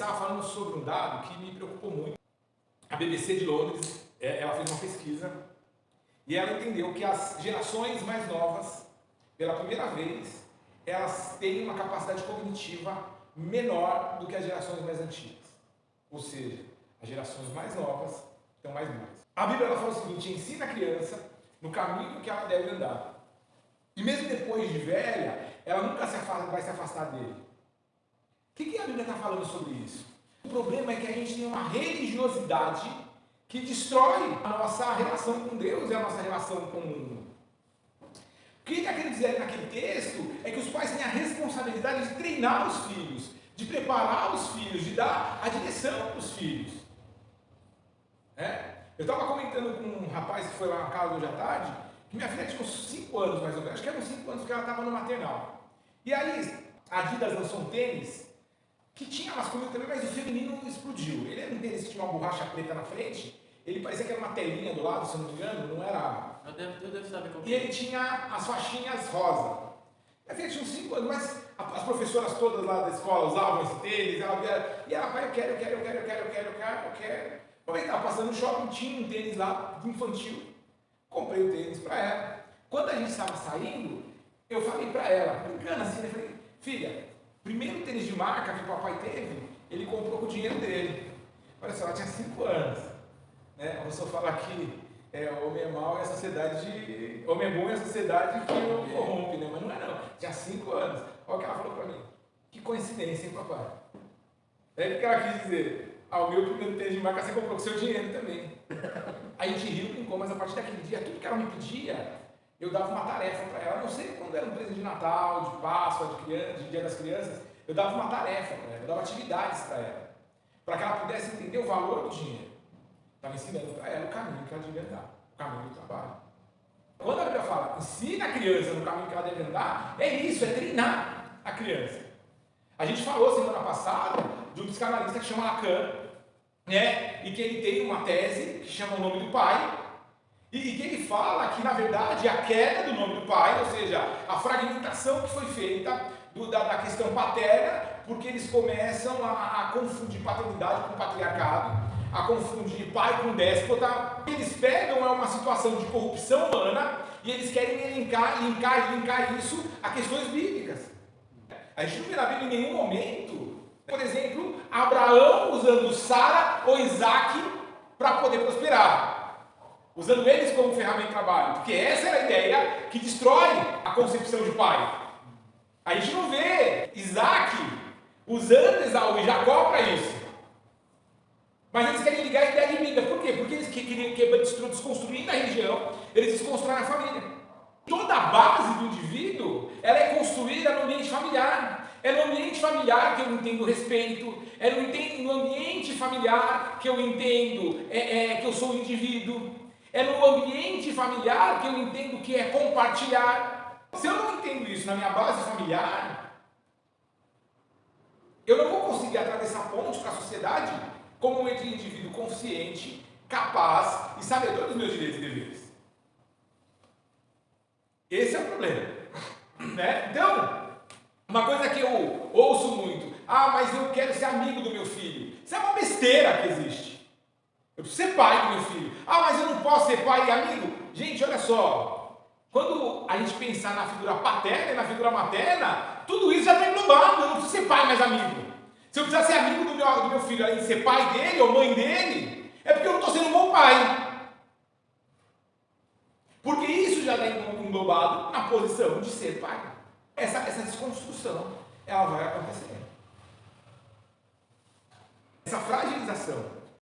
começar falando sobre um dado que me preocupou muito. A BBC de Londres, ela fez uma pesquisa e ela entendeu que as gerações mais novas, pela primeira vez, elas têm uma capacidade cognitiva menor do que as gerações mais antigas. Ou seja, as gerações mais novas estão mais burras. A Bíblia ela fala o seguinte: ensina a criança no caminho que ela deve andar. E mesmo depois de velha, ela nunca vai se afastar dele. O que a Bíblia está falando sobre isso? O problema é que a gente tem uma religiosidade que destrói a nossa relação com Deus e a nossa relação com o mundo. O que está querendo dizer naquele texto é que os pais têm a responsabilidade de treinar os filhos, de preparar os filhos, de dar a direção para os filhos. Eu estava comentando com um rapaz que foi lá na casa hoje à tarde, que minha filha tinha uns 5 anos mais ou menos, acho que eram 5 anos que ela estava no maternal. E aí, a Adidas lançou um tênis que tinha masculino também, mas o feminino explodiu. Ele era um tênis que tinha uma borracha preta na frente, ele parecia que era uma telinha do lado, se eu não me engano, não era... Eu devo saber como. E ele tinha as faixinhas rosa. Minha filha tinha uns 5 anos, mas as professoras todas lá da escola usavam esse tênis, e ela, pai, eu quero. Quando ele estava passando no shopping, tinha um tênis lá infantil, comprei o tênis para ela. Quando a gente estava saindo, eu falei para ela, brincando assim, eu falei, filha, primeiro tênis de marca que o papai teve, ele comprou com o dinheiro dele. Olha só, ela tinha 5 anos. A pessoa fala que homem é mau e a sociedade homem é bom e a sociedade que o corrompe, né? Mas não é não. Tinha 5 anos. Olha o que ela falou para mim. Que coincidência, hein, papai? O que ela quis dizer? O meu primeiro tênis de marca você comprou com seu dinheiro também. A gente riu, brincou, mas a partir daquele dia, tudo que ela me pedia, eu dava uma tarefa para ela. Não sei quando era um presente de Natal, de Páscoa, de Dia das Crianças, eu dava uma tarefa para ela, eu dava atividades para ela, para que ela pudesse entender o valor do dinheiro. Estava ensinando para ela o caminho que ela devia andar, o caminho do trabalho. Quando a Bíblia fala, ensina a criança no caminho que ela deve andar, é isso, é treinar a criança. A gente falou semana passada de um psicanalista que chama Lacan, e que ele tem uma tese que chama O Nome do Pai, e que ele fala que, na verdade, a queda do nome do pai, ou seja, a fragmentação que foi feita da questão paterna, porque eles começam a confundir paternidade com patriarcado, a confundir pai com déspota. Eles pegam uma situação de corrupção humana e eles querem linkar isso a questões bíblicas. A gente não vê na Bíblia em nenhum momento, por exemplo, Abraão usando Sara ou Isaac para poder prosperar, usando eles como ferramenta de trabalho, porque essa era a ideia que destrói a concepção de pai. A gente não vê Isaac usando Esaú e Jacó para isso. Mas eles querem ligar a ideia de vida. Por quê? Porque eles queriam desconstruir a religião, eles desconstroem a família. Toda a base do indivíduo, ela é construída no ambiente familiar. É no ambiente familiar que eu entendo respeito, é no ambiente familiar que eu entendo que eu sou um indivíduo, é no ambiente familiar que eu entendo que é compartilhar. Se eu não entendo isso na minha base familiar, eu não vou conseguir atravessar a ponte para a sociedade como um indivíduo consciente, capaz e sabedor dos meus direitos e deveres. Esse é o problema. Então, uma coisa que eu ouço muito, mas eu quero ser amigo do meu filho. Isso é uma besteira que existe. Eu preciso ser pai do meu filho. Mas eu não posso ser pai e amigo. Gente, olha só. Quando a gente pensar na figura paterna e na figura materna, tudo isso já está englobado. Eu não preciso ser pai mais amigo. Se eu precisar ser amigo do meu filho, além de ser pai dele ou mãe dele, é porque eu não estou sendo um bom pai. Porque isso já está englobado na posição de ser pai. Essa desconstrução, ela vai acontecer. Essa fragilização.